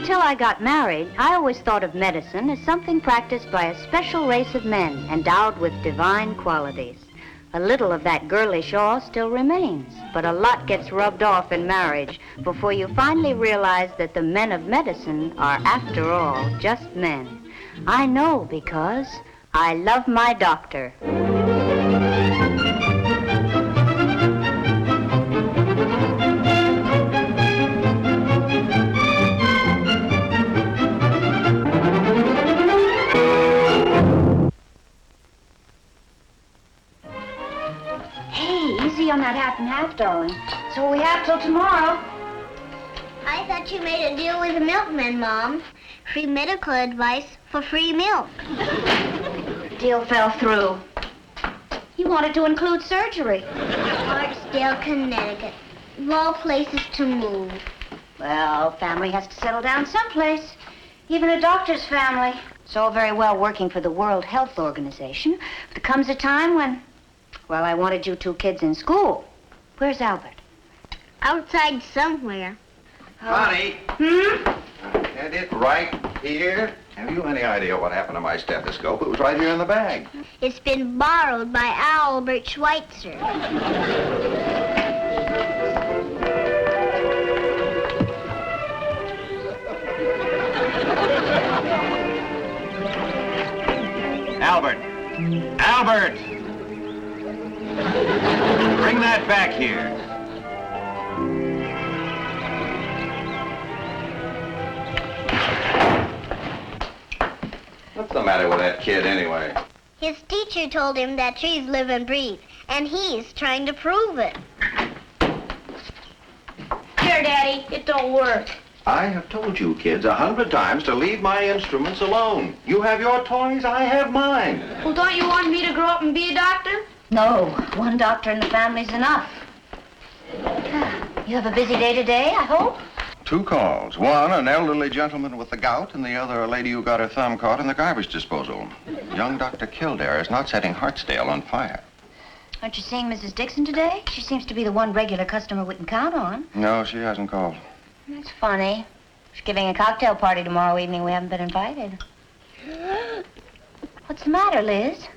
until I got married, I always thought of medicine as something practiced by a special race of men endowed with divine qualities. A little of that girlish awe still remains, but a lot gets rubbed off in marriage before you finally realize that the men of medicine are, after all, just men. I know because I love my doctor. On that half and half, darling. So we have till tomorrow. I thought you made a deal with the milkman, Mom. Free medical advice for free milk. Deal fell through. He wanted to include surgery. Hartsdale, Connecticut. Of all places to move. Well, family has to settle down someplace. Even a doctor's family. It's all very well working for the World Health Organization, but there comes a time when... Well, I wanted you two kids in school. Where's Albert? Outside somewhere. Connie. And it right here. Have you any idea what happened to my stethoscope? It was right here in the bag. It's been borrowed by Albert Schweitzer. Albert! Albert! Bring that back here. What's the matter with that kid, anyway? His teacher told him that trees live and breathe, and he's trying to prove it. Here, Daddy, it don't work. I have told you kids 100 times to leave my instruments alone. You have your toys, I have mine. Well, don't you want me to grow up and be a doctor? No, one doctor in the family's enough. You have a busy day today, I hope? 2 calls. One, an elderly gentleman with the gout, and the other, a lady who got her thumb caught in the garbage disposal. Young Dr. Kildare is not setting Hartsdale on fire. Aren't you seeing Mrs. Dixon today? She seems to be the one regular customer we can count on. No, she hasn't called. That's funny. She's giving a cocktail party tomorrow evening. We haven't been invited. What's the matter, Liz?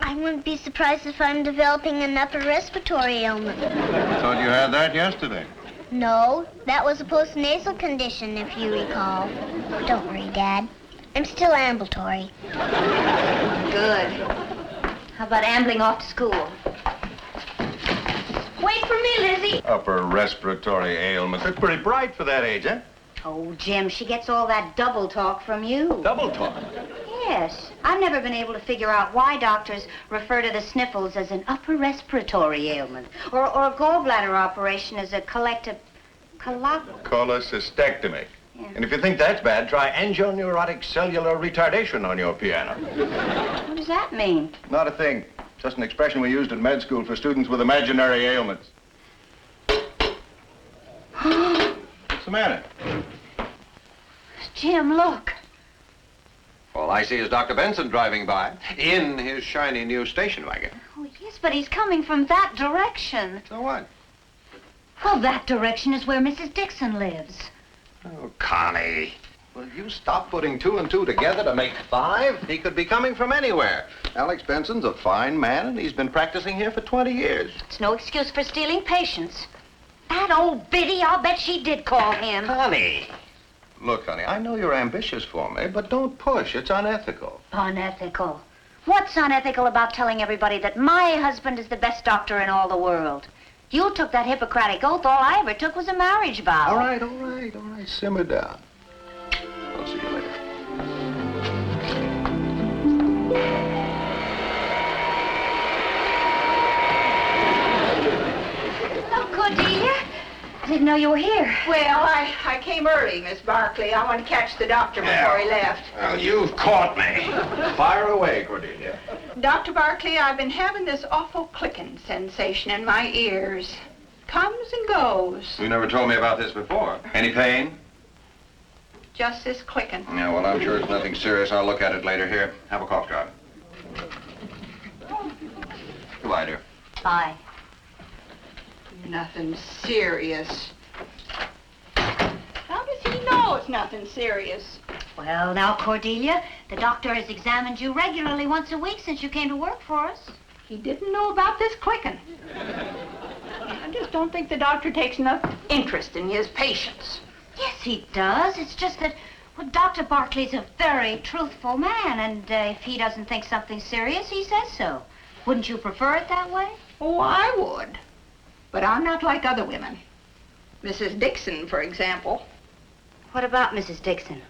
I wouldn't be surprised if I'm developing an upper respiratory ailment. I thought you had that yesterday. No, that was a postnasal condition, if you recall. Don't worry, Dad. I'm still ambulatory. Good. How about ambling off to school? Wait for me, Lizzie. Upper respiratory ailment. That's pretty bright for that age, eh? Oh, Jim, she gets all that double talk from you. Double talk. Yes. I've never been able to figure out why doctors refer to the sniffles as an upper respiratory ailment, or a gallbladder operation as a Cholecystectomy. Yeah. And if you think that's bad, try angioneurotic cellular retardation on your piano. What does that mean? Not a thing. Just an expression we used at med school for students with imaginary ailments. What's the matter? Jim, look. All I see is Dr. Benson driving by in his shiny new station wagon. Oh, yes, but he's coming from that direction. So what? Well, that direction is where Mrs. Dixon lives. Oh, Connie. Will you stop putting 2 and 2 together to make 5? He could be coming from anywhere. Alex Benson's a fine man, and he's been practicing here for 20 years. It's no excuse for stealing patients. That old biddy, I'll bet she did call him. Connie. Look, honey, I know you're ambitious for me, but don't push. It's unethical. Unethical? What's unethical about telling everybody that my husband is the best doctor in all the world? You took that Hippocratic oath. All I ever took was a marriage vow. All right. Simmer down. I'll see you later. Oh, Cordelia. I didn't know you were here. Well, I came early, Miss Barkley. I wanted to catch the doctor before he left. Well, you've caught me. Fire away, Cordelia. Dr. Barkley, I've been having this awful clicking sensation in my ears. Comes and goes. You never told me about this before. Any pain? Just this clicking. Yeah, well, I'm sure it's nothing serious. I'll look at it later. Here, have a cough drop. Goodbye, dear. Bye. Nothing serious. How does he know it's nothing serious. Well, now, Cordelia, the doctor has examined you regularly once a week since you came to work for us. He didn't know about this clicking. I just don't think the doctor takes enough interest in his patients. Yes, he does. It's just that, well, Dr. Barkley's a very truthful man, and if he doesn't think something's serious, he says so. Wouldn't you prefer it that way? Oh, I would. But I'm not like other women. Mrs. Dixon, for example. What about Mrs. Dixon?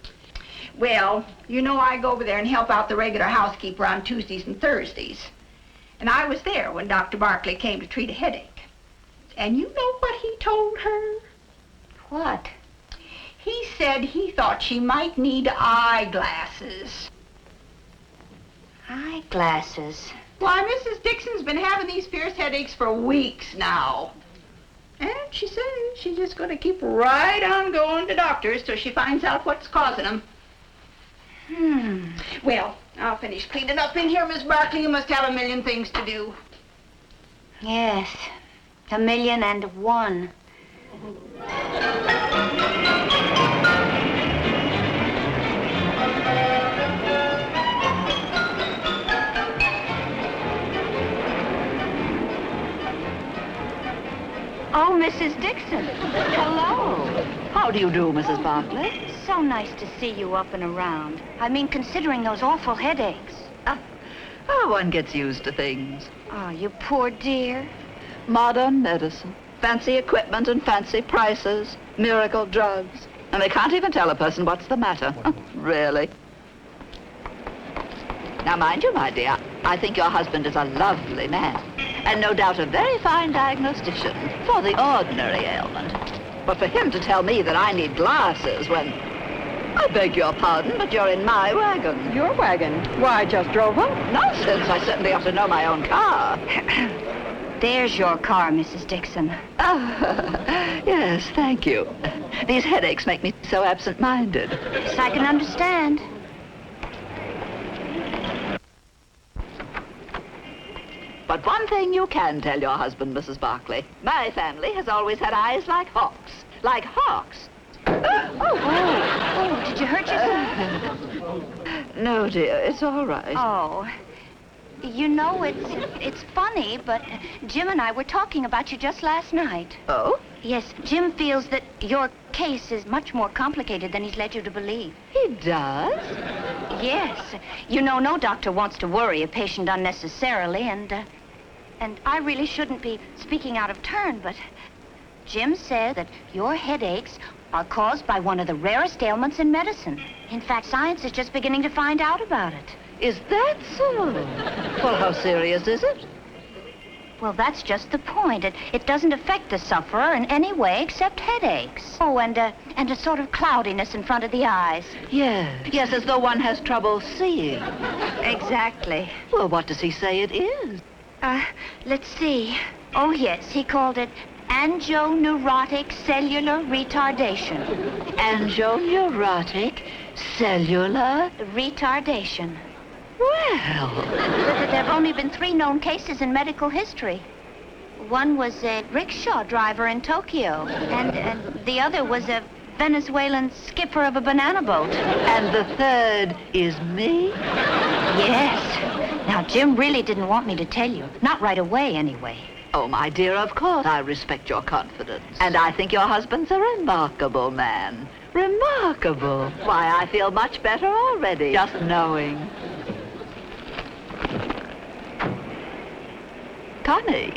Well, you know I go over there and help out the regular housekeeper on Tuesdays and Thursdays. And I was there when Dr. Barkley came to treat a headache. And you know what he told her? What? He said he thought she might need eyeglasses. Eyeglasses. Why, Mrs. Dixon's been having these fierce headaches for weeks now. And she says she's just going to keep right on going to doctors till she finds out what's causing them. Well, I'll finish cleaning up in here, Miss Barkley. You must have a million things to do. Yes, 1,000,001. Oh, Mrs. Dixon. Hello. How do you do, Mrs. Barkley? So nice to see you up and around. I mean, considering those awful headaches. One gets used to things. Oh, you poor dear. Modern medicine, fancy equipment and fancy prices, miracle drugs. And they can't even tell a person what's the matter. Really. Now, mind you, my dear, I think your husband is a lovely man. And no doubt a very fine diagnostician for the ordinary ailment. But for him to tell me that I need glasses when... I beg your pardon, but you're in my wagon. Your wagon? Why, I just drove up. Nonsense, I certainly ought to know my own car. There's your car, Mrs. Dixon. Yes, thank you. These headaches make me so absent-minded. Yes, I can understand. But one thing you can tell your husband, Mrs. Barkley. My family has always had eyes like hawks. Like hawks. Oh, did you hurt yourself? No, dear, it's all right. Oh. You know, it's funny, but Jim and I were talking about you just last night. Oh? Yes, Jim feels that your case is much more complicated than he's led you to believe. He does? Yes. You know, no doctor wants to worry a patient unnecessarily, and I really shouldn't be speaking out of turn, but Jim said that your headaches are caused by one of the rarest ailments in medicine. In fact, science is just beginning to find out about it. Is that so? Well, how serious is it? Well, that's just the point. It doesn't affect the sufferer in any way except headaches. Oh, and a sort of cloudiness in front of the eyes. Yes, as though one has trouble seeing. Exactly. Well, what does he say it is? Let's see. Oh, yes, he called it angoneurotic cellular retardation. Angoneurotic cellular retardation. Well. There have only been 3 known cases in medical history. One was a rickshaw driver in Tokyo, and the other was a Venezuelan skipper of a banana boat. And the third is me? Yes. Now, Jim really didn't want me to tell you. Not right away, anyway. Oh, my dear, of course I respect your confidence. And I think your husband's a remarkable man. Remarkable. Why, I feel much better already, just knowing. Connie,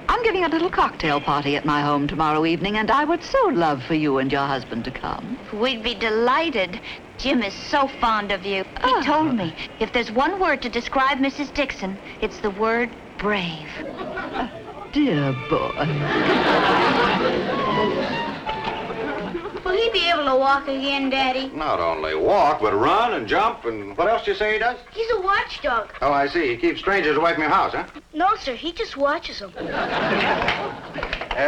I'm giving a little cocktail party at my home tomorrow evening, and I would so love for you and your husband to come. We'd be delighted. Jim is so fond of you. He told me, if there's one word to describe Mrs. Dixon, it's the word brave. Dear boy. Will he be able to walk again, Daddy? Not only walk, but run and jump, and what else do you say he does? He's a watchdog. Oh, I see. He keeps strangers away from your house, huh? No, sir, he just watches them. There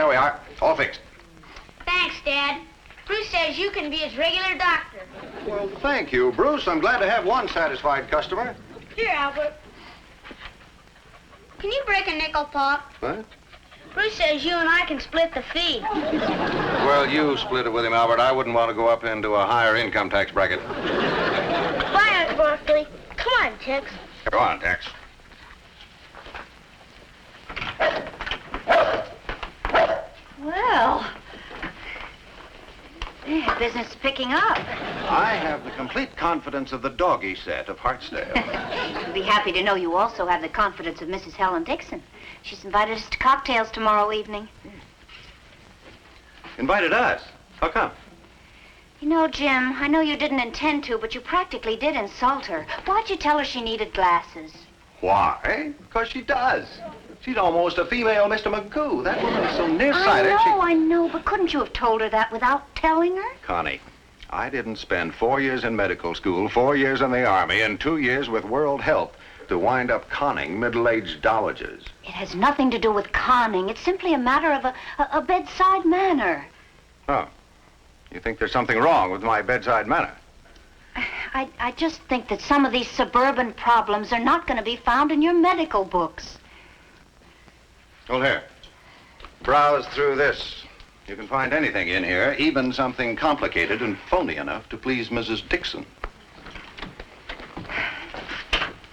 we are. All fixed. Thanks, Dad. Bruce says you can be his regular doctor. Well, thank you, Bruce. I'm glad to have one satisfied customer. Here, Albert. Can you break a nickel, Pop? What? Bruce says you and I can split the fee. Well, you split it with him, Albert. I wouldn't want to go up into a higher income tax bracket. Bye, Aunt Barkley. Come on, Tex. Go on, Tex. Well, business is picking up. I have the complete confidence of the doggy set of Hartsdale. I'll be happy to know you also have the confidence of Mrs. Helen Dixon. She's invited us to cocktails tomorrow evening. Invited us? How come? You know, Jim, I know you didn't intend to, but you practically did insult her. Why'd you tell her she needed glasses? Why? Because she does. She's almost a female Mr. Magoo. That woman is so nearsighted. I know, but couldn't you have told her that without telling her? Connie, I didn't spend 4 years in medical school, 4 years in the Army, and 2 years with World Health to wind up conning middle-aged dowagers. It has nothing to do with conning. It's simply a matter of a bedside manner. Oh. You think there's something wrong with my bedside manner? I just think that some of these suburban problems are not going to be found in your medical books. Well, here. Browse through this. You can find anything in here, even something complicated and phony enough to please Mrs. Dixon.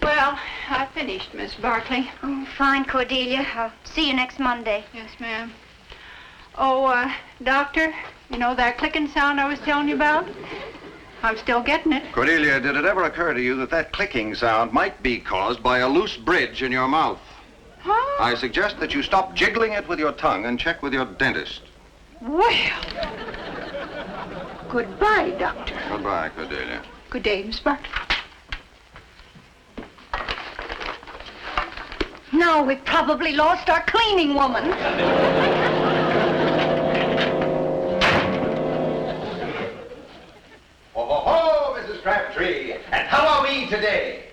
Well, I finished, Miss Barkley. Oh, fine, Cordelia. I'll see you next Monday. Yes, ma'am. Oh, Doctor, you know that clicking sound I was telling you about? I'm still getting it. Cordelia, did it ever occur to you that that clicking sound might be caused by a loose bridge in your mouth? Huh? I suggest that you stop jiggling it with your tongue and check with your dentist. Well, goodbye, Doctor. Goodbye, Cordelia. Good day, Miss Barkley. No, we probably lost our cleaning woman. Oh, Mrs. Crabtree, and how are we today?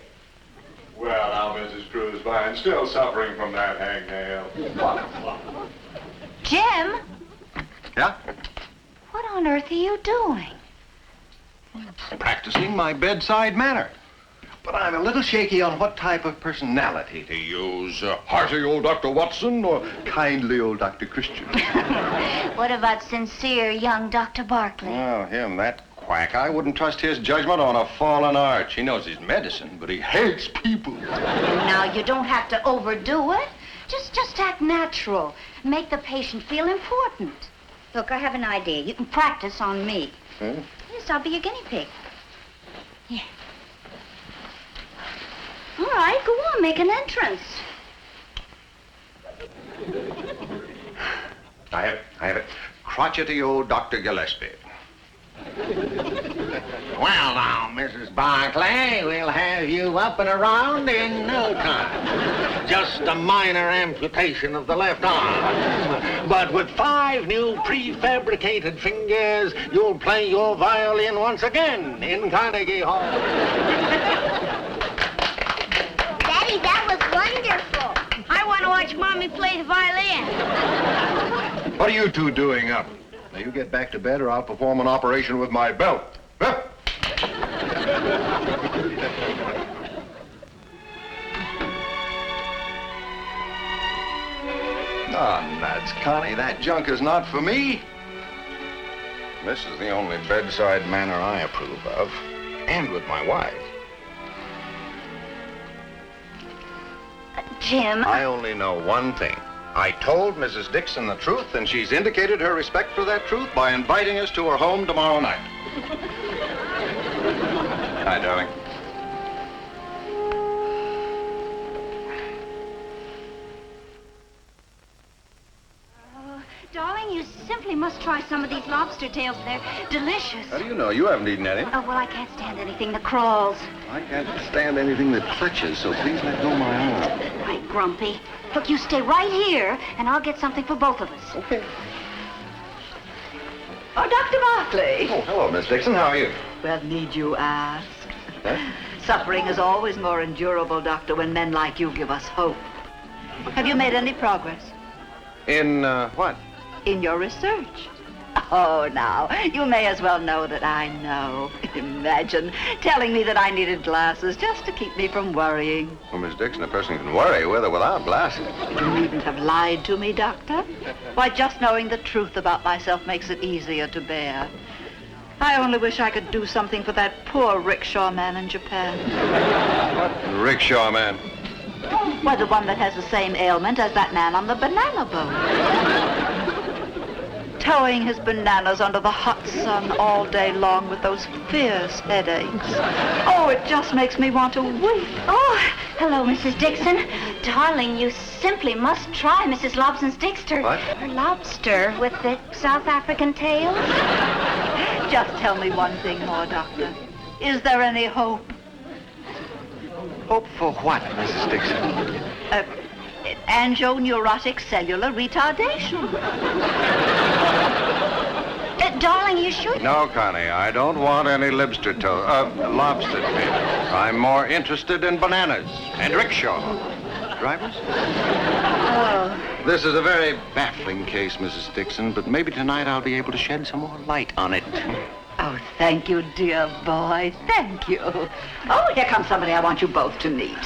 Well, now, Mrs. Cruisevine, still suffering from that hangnail. Jim, Yeah? what on earth are you doing? Practicing my bedside manner. But I'm a little shaky on what type of personality to use. Hearty old Dr. Watson or kindly old Dr. Christian? What about sincere young Dr. Barkley? Oh, him, that quack. I wouldn't trust his judgment on a fallen arch. He knows his medicine, but he hates people. Now, you don't have to overdo it. Just act natural. Make the patient feel important. Look, I have an idea. You can practice on me. Hmm? Yes, I'll be your guinea pig. Yeah. All right, go on, make an entrance. I have it. Crotchety old Dr. Gillespie. Well, now, Mrs. Barclay, we'll have you up and around in no time. Just a minor amputation of the left arm. But with 5 new prefabricated fingers, you'll play your violin once again in Carnegie Hall. Daddy, that was wonderful. I want to watch Mommy play the violin. What are you two doing up? Now, you get back to bed or I'll perform an operation with my belt. Huh? Oh, nuts, Connie. That junk is not for me. This is the only bedside manner I approve of, and with my wife. Jim. I only know one thing. I told Mrs. Dixon the truth, and she's indicated her respect for that truth by inviting us to her home tomorrow night. Hi, darling. Darling, you simply must try some of these lobster tails. They're delicious. How do you know? You haven't eaten any. Oh, well, I can't stand anything that crawls. I can't stand anything that clutches, so please let go my arm. Right, Grumpy. Look, you stay right here, and I'll get something for both of us. Okay. Oh, Dr. Barkley. Oh, hello, Miss Dixon. How are you? Well, need you ask? Huh? Suffering is always more endurable, Doctor, when men like you give us hope. Have you made any progress In, what? in your research? Oh, now, you may as well know that I know. Imagine telling me that I needed glasses just to keep me from worrying. Well, Miss Dixon, a person can worry with or without glasses. You needn't have lied to me, Doctor. Why, just knowing the truth about myself makes it easier to bear. I only wish I could do something for that poor rickshaw man in Japan. What rickshaw man? Why, the one that has the same ailment as that man on the banana boat. Towing his bananas under the hot sun all day long with those fierce headaches. Oh, it just makes me want to weep. Oh, hello, Mrs. Dixon. Darling, you simply must try Mrs. Lobson's Dixter. What? Her lobster with the South African tail. Just tell me one thing more, Doctor. Is there any hope? Hope for what, Mrs. Dixon? Angoneurotic cellular retardation. Darling, you should. No, Connie, I don't want any lobster tail. I'm more interested in bananas and rickshaw. Drivers? Oh. This is a very baffling case, Mrs. Dixon, but maybe tonight I'll be able to shed some more light on it. Oh, thank you, dear boy. Thank you. Oh, here comes somebody I want you both to meet.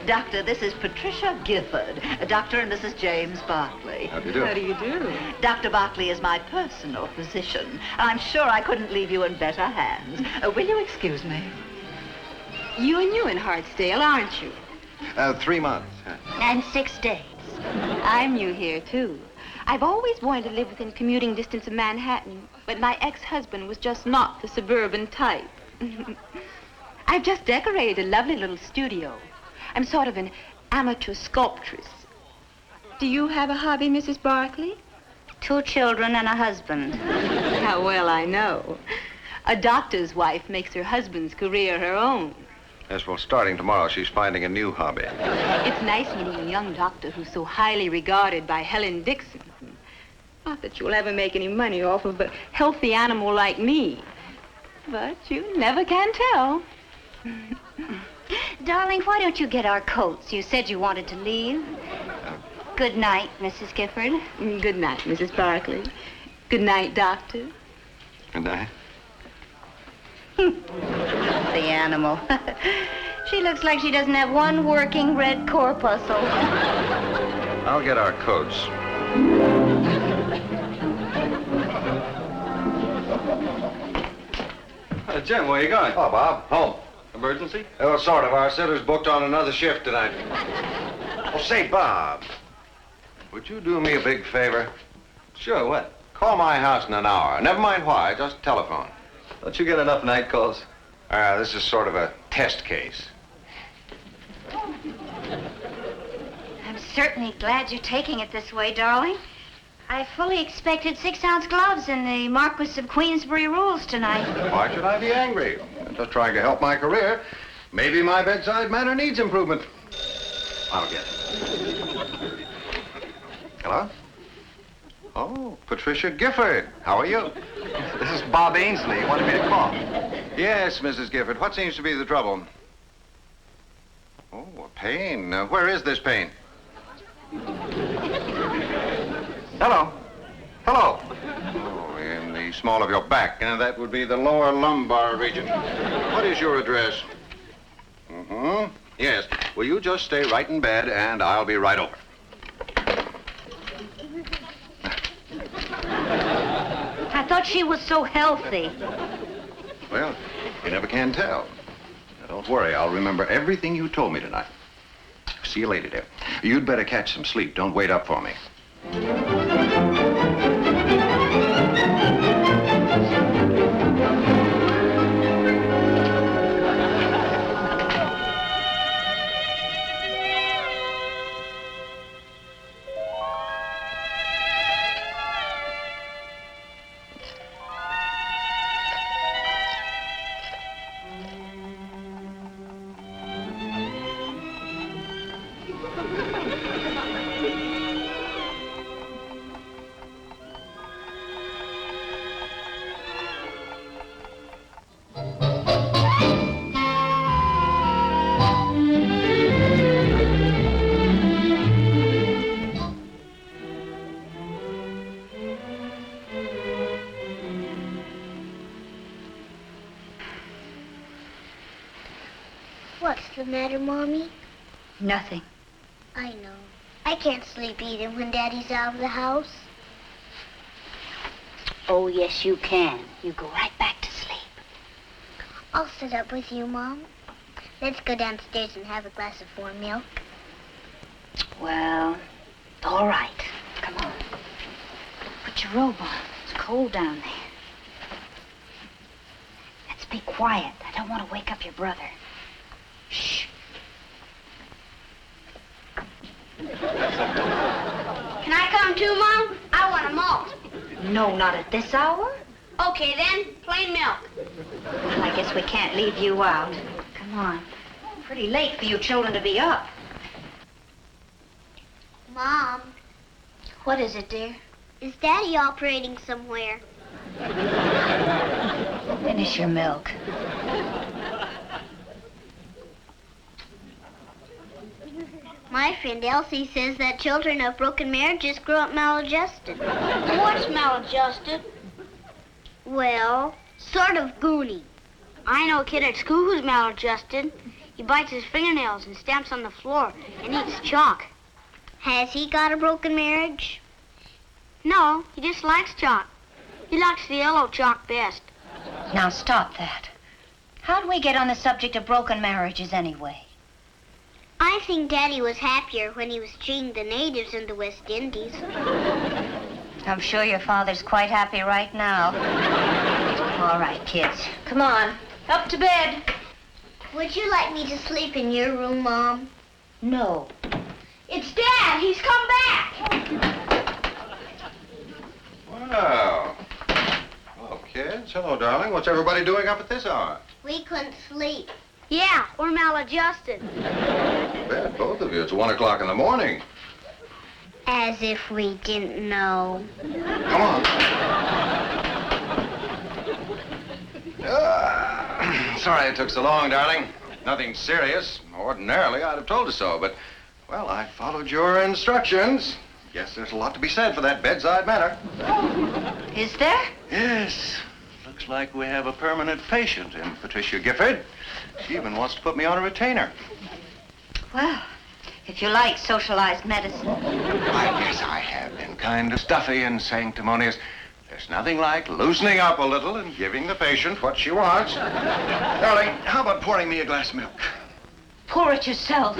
Doctor, this is Patricia Gifford. Dr. and Mrs. James Barkley. How do you do? How do you do? Dr. Barkley is my personal physician. I'm sure I couldn't leave you in better hands. Will you excuse me? You and you in Hartsdale, aren't you? 3 months. And 6 days. I'm new here, too. I've always wanted to live within commuting distance of Manhattan, but my ex-husband was just not the suburban type. I've just decorated a lovely little studio. I'm sort of an amateur sculptress. Do you have a hobby, Mrs. Barkley? 2 children and a husband. How well I know. A doctor's wife makes her husband's career her own. Yes, well, starting tomorrow, she's finding a new hobby. It's nice meeting a young doctor who's so highly regarded by Helen Dixon. Not that you'll ever make any money off of a healthy animal like me. But you never can tell. Darling, why don't you get our coats? You said you wanted to leave. Good night, Mrs. Gifford. Good night, Mrs. Barkley. Good night, Doctor. Good night. The animal. She looks like she doesn't have one working red corpuscle. I'll get our coats. Jim, where you going? Oh, Bob, home. Emergency? Well, sort of. Our sitter's booked on another shift tonight. Oh, say, Bob, would you do me a big favor? Sure, what? Call my house in an hour. Never mind why, just telephone. Don't you get enough night calls? This is sort of a test case. I'm certainly glad you're taking it this way, darling. I fully expected 6-ounce gloves in the Marquis of Queensbury rules tonight. Why should I be angry? I'm just trying to help my career. Maybe my bedside manner needs improvement. I'll get it. Hello? Oh, Patricia Gifford. How are you? This is Bob Ainsley. You wanted me to call? Yes, Mrs. Gifford. What seems to be the trouble? Oh, a pain. Where is this pain? Hello. Hello. Oh, in the small of your back. That would be the lower lumbar region. What is your address? Mm-hmm. Yes. Will you just stay right in bed, and I'll be right over. I thought she was so healthy. Well, you never can tell. Now, don't worry. I'll remember everything you told me tonight. See you later, dear. You'd better catch some sleep. Don't wait up for me. What's the matter, Mommy? Nothing. I know. I can't sleep either when Daddy's out of the house. Oh, yes, you can. You go right back to sleep. I'll sit up with you, Mom. Let's go downstairs and have a glass of warm milk. Well, all right. Come on. Put your robe on. It's cold down there. Let's be quiet. I don't want to wake up your brother. Shh. Can I come too, Mom? I want a malt. No, not at this hour. Okay, then. Plain milk. Well, I guess we can't leave you out. Come on. Pretty late for you children to be up. Mom, What is it, dear? is Daddy operating somewhere? Finish your milk. My friend Elsie says that children of broken marriages grow up maladjusted. What's maladjusted? Well, sort of goony. I know a kid at school who's maladjusted. He bites his fingernails and stamps on the floor and eats chalk. Has he got a broken marriage? No, he just likes chalk. He likes the yellow chalk best. Now stop that. How'd we get on the subject of broken marriages anyway? I think Daddy was happier when he was treating the natives in the West Indies. I'm sure your father's quite happy right now. All right, kids. Come on. Up to bed. Would you like me to sleep in your room, Mom? No. It's Dad. He's come back. Well. Hello, kids. Hello, darling. What's everybody doing up at this hour? We couldn't sleep. Yeah, we're maladjusted. Bed, both of you. It's 1 o'clock in the morning. As if we didn't know. Come on. Sorry it took so long, darling. Nothing serious. Ordinarily, I'd have told you so, but, well, I followed your instructions. Guess there's a lot to be said for that bedside manner. Is there? Yes. Looks like we have a permanent patient in Patricia Gifford. She even wants to put me on a retainer. Well, if you like socialized medicine. I guess I have been kind of stuffy and sanctimonious. There's nothing like loosening up a little and giving the patient what she wants. Darling, how about pouring me a glass of milk? Pour it yourself.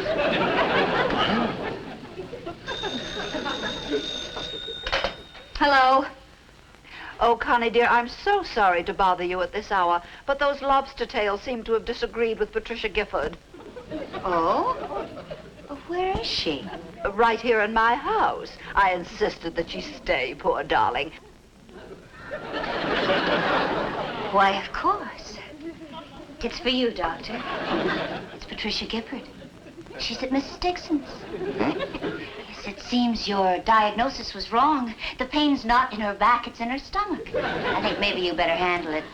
Hello. Oh, Connie, dear, I'm so sorry to bother you at this hour, but those lobster tails seem to have disagreed with Patricia Gifford. Oh? Where is she? Right here in my house. I insisted that she stay, poor darling. Why, of course. It's for you, Doctor. It's Patricia Gifford. She's at Mrs. Dixon's. Yes, it seems your diagnosis was wrong. The pain's not in her back, it's in her stomach. I think maybe you better handle it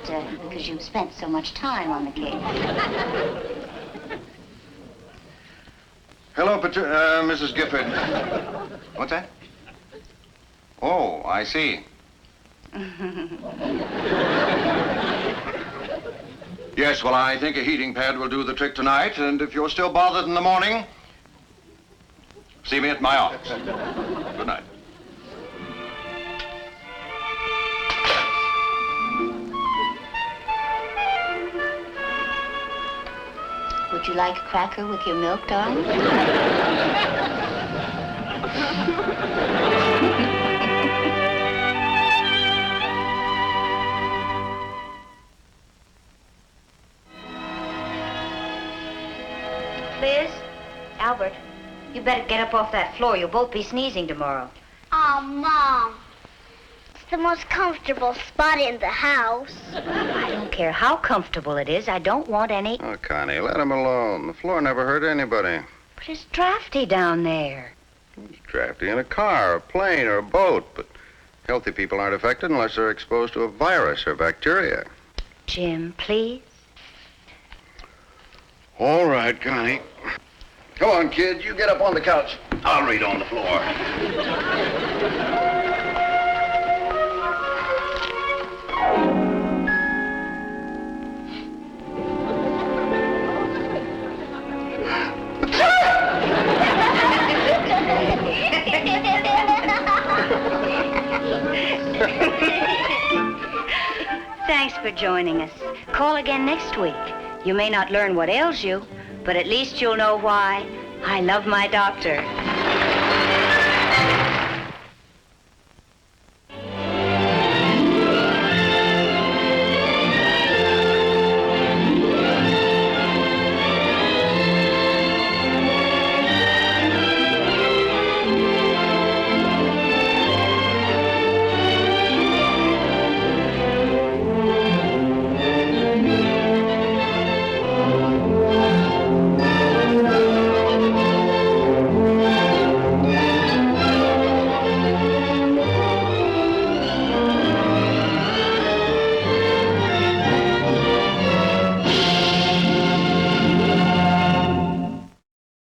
because you've spent so much time on the case. Hello, Mrs. Gifford. What's that? Oh, I see. Yes, well, I think a heating pad will do the trick tonight, and if you're still bothered in the morning, see me at my office. Good night. Would you like a cracker with your milk, darling? Liz, Albert, you better get up off that floor. You'll both be sneezing tomorrow. Oh, Mom. It's the most comfortable spot in the house. I don't care how comfortable it is. I don't want any... Oh, Connie, let him alone. The floor never hurt anybody. But it's drafty down there. It's drafty in a car, a plane, or a boat, but healthy people aren't affected unless they're exposed to a virus or bacteria. Jim, please. All right, Connie. Come on, kid. You get up on the couch. I'll read on the floor. Thanks for joining us. Call again next week. You may not learn what ails you, but at least you'll know why I love my doctor.